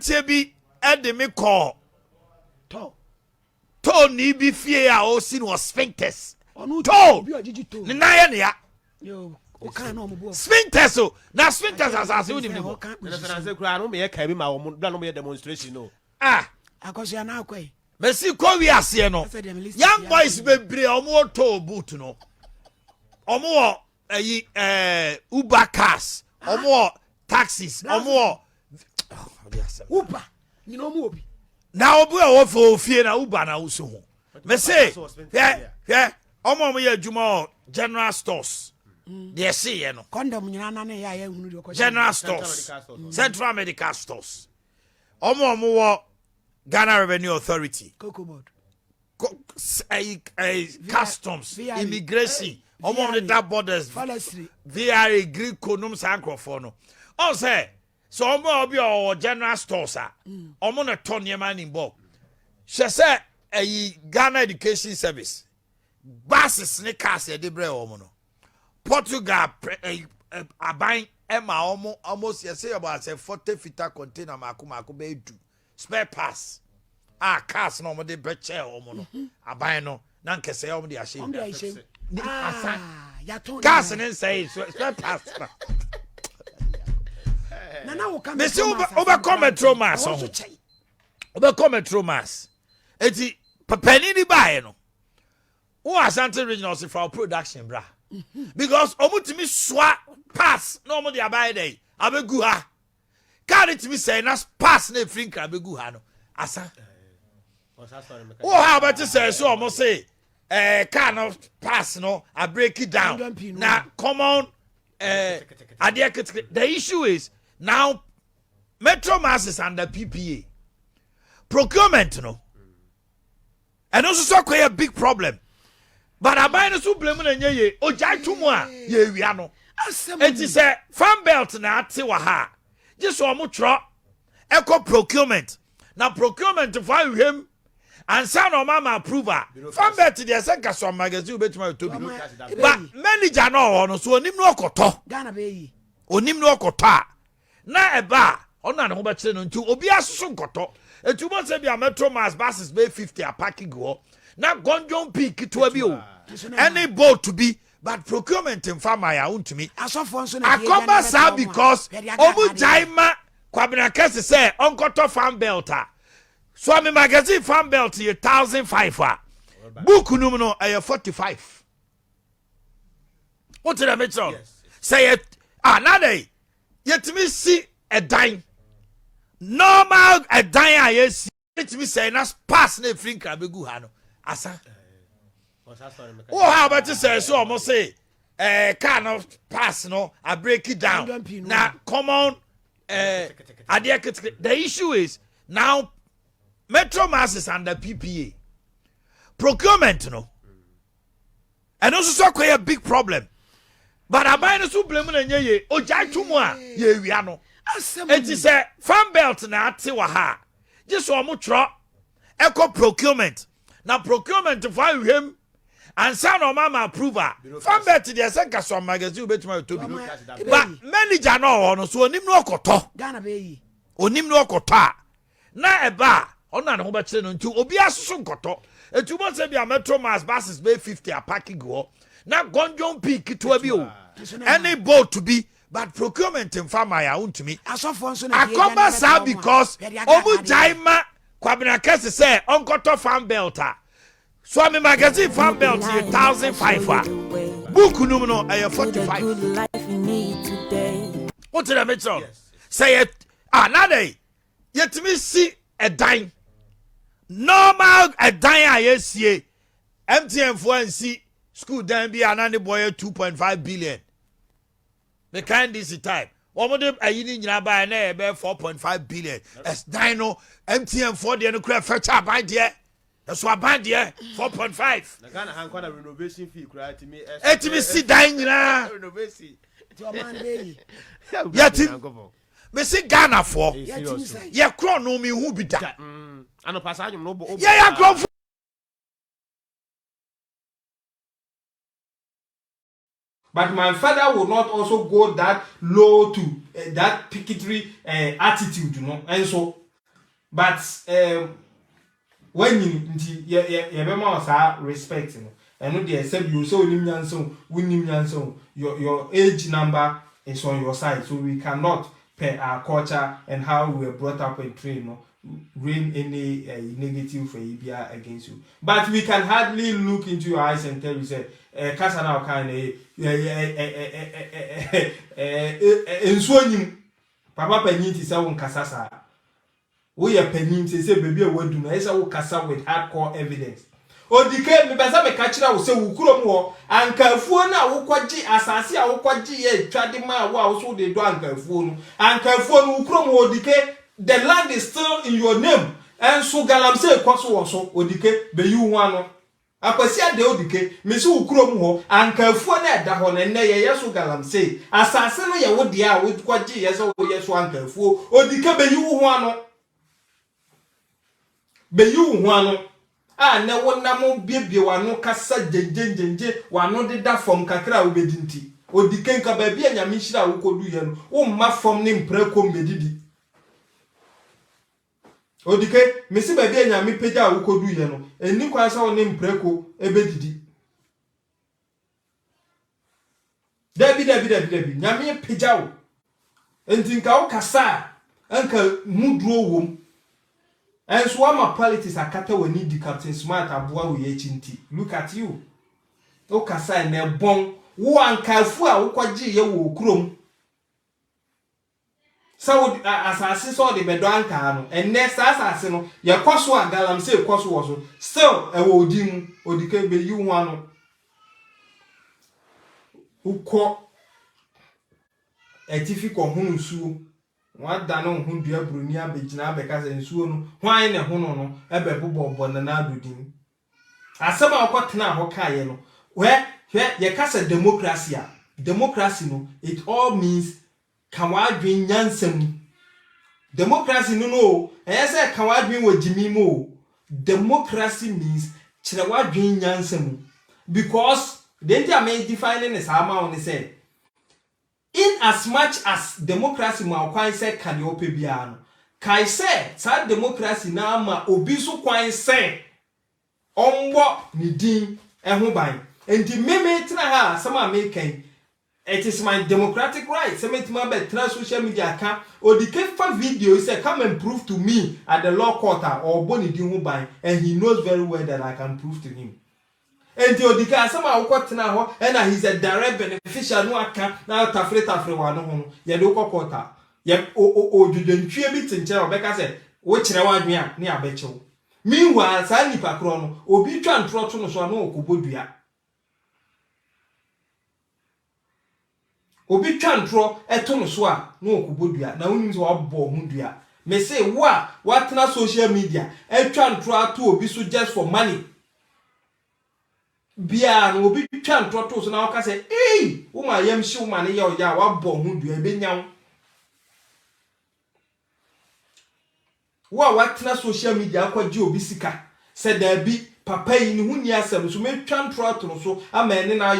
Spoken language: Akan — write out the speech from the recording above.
abrantie bi e de me call to ni bi fie a o si no sphincters to ne na ye ne ya yo o kan no mo bo sphincters so na sphincters asase woni me bo na say kura no me ye ka bi ma wo no me demonstration no akoso na akwai Messi ko wi ase no young boys bebre omo to boot no omo Uber cars omo taxis omo Uber you know mo obi na obu e wo fo fie na Uber na wo so ho me say omo ye adwuma general stores they say ye no condom nyina na na ya hunu de ko general stores central medical stores omo wo Ghana Revenue Authority Cocoa Board customs immigration omo the that borders forestry VRA Greek conum sankrofo no on say so omo obi o general stores omo na ton yema ni bo she say Ghana Education Service buses ne cars e de bre omo no Portugal aban ema omo almost say about say 40 fita container mako be do spare pass cars no mo de breche omo no aban no na nkese omo de ahye ya ton cars ne say spare pass na wo come me say oba come metro mass oba come metro mass eti papani ni bae no wo Asante regional so for production bra because omo timi swa pass no omo de abai dey abegu ha car it me say na pass na free nkra begu ha no asa wo ha ba ti say so omo say car no pass no I break it down na common the issue is now Metro Mass is under PPA procurement no and also so quite a big problem but I buy no so blame na nye ojai tumu a ye wia no it is a farm belt na ate wa ha just so mo tro eco procurement na procurement for him and son of mama approval farm belt dey say kaso magazine betima to bi but manager no so onim no okoto Ghana be yi onim no okoto na eba ona ne ho be kire no nti obi asoso nkoto etu mo se bia Metro Mass buses be 50 a parking go na gonjon peak to abi o any boat to be but procurement in farmer ya untumi asofo nso na akoba sa because omu jaima kwabena kese say onkoto farm belt so me magazine farm belt ye 1500 book num no 45 what did I mention say it na dey yetimi si edan normal edan yes yetimi say na pass na free nkra begu ha no asa wo ha ba ti say so omo say car no pass no I break it down na common the issue is now Metro Mass is under PPA procurement no and also so quite a big problem but I buy no so blame na nye ojai tumu a ye wia no it is a farm belt na ate wa ha just so mo tro eco procurement na procurement for him and son of mama approval farm belt dey say kaso magazine betima to bi but manager no so onim no okoto Ghana be yi onim no okoto na eba ona ne ho be kire no nti obi asoso nkoto etu mo se bia Metro Mass buses be 50 a parking go na gonjon peak to abi o any boat to be but procurement in farmer ya untumi asofo nso na akoba sa because omu jaima kwabena kese say onkoto farm belt so me magazine farm belt ye 1500 book num no 45 what did I mention say it na dey yetimi si edan normal edan yesie MTN for nsi school dan bi anane boy 2.5 billion the kind this time omo de ayini nyina ba na e be 4.5 billion es dino MTN for de no kura fetch aban de so aban de 4.5 na Ghana han kwa na renovation fee kura etimi si dan nyina renovation to man be yati me si Ghana for ye kro no mi hu bi da ano pasa anyum no bo ya kro But my father would not also go that low to that picketry attitude, you know. And so but when you be more respect no and no say you so nim nyanso your age number is on your side, so we cannot pay our culture and how we were brought up and trained, no, bring any negative for Ibia against you. But we can hardly look into your eyes and tell you, say, Kasa now kind of Papa Penin is our Kasasa. We are Penin to say, baby, what do no, Kasa with hardcore evidence. Odike me beza me kachira wo se wukuro mo ankafuo na wo kwaji asase a wo kwaji ye twade ma wo so de do ankafuo no wukuro mo odike the land is still in your name and so galamse kwaso wo so odike be yi hu ano akwasi ade odike me se wukuro mo ankafuo na eda ho na ye yeso galamse asase no ye wo de a wo kwaji ye so wo yeso ankafuo odike be yi hu ano na wona mo biebie wano kasa jenjenjenje wano de da fom kakra wo bedinti odiken ka ba bia nyame hira wo kodu ye no wo ma fom ne mprako medidi odike mesi ba bia nyame peja wo kodu ye no eni kwa sa wo ne mprako ebedidi dabi nyame peja wo entinka wo kasa anka muduro wom. And so my politics are kata we need the Captain Smart aboa we chinti. Look at you. O kasa na bon wo ankafu a wo kwaje ye wo krom. So asase so de bedo anka no. And next asase no ye kwaso agalam say kwaso wo so. Still e wo odi mu odike be you hu ano. Ukọ etifi ko hunu suo. Wada no hu dua broni abegina abeka se nsuo no hwan ne ho no ebe bobobọ na adodin asema okotena ho kaye no ye kasa democracy no it all means kawadwen nyansam democracy no say kawadwen wajimi mo democracy means chirewadwen nyansam because they are defining this ama on say in as much as democracy ma kwan say kan yo pe bia no kai say sa democracy na ma obi so kwan say ombo ni din ehun ban enti meme tena ha sama american it is my democratic right say metima be tena social media ka odike fa video say come and prove to me at the law court or boni din hu ban and he knows very well that I can prove to him. And the odika asama awokotena ho and he's a direct beneficiary no aka na tafre wa no ho ye de kokota ye odwudwantwie bi tinche obeka say wo kire wadwe a ne abechew meanwhile sa nipa kro no obi twa ntro to no so no okobodua obi twa ntro eto no so a no okobodua na wonu so wabọ hu dua me say what na social media etwa ntro ato obi so just for money bia no obi twa ntoto so na waka say wo ma yam hye wo ma ne ya oya wa bọ hu dua ebenyaw wa tena social media akwaji obi sika say da bi papa yi ni hu ni asem so me twa ntoto no so ama ene na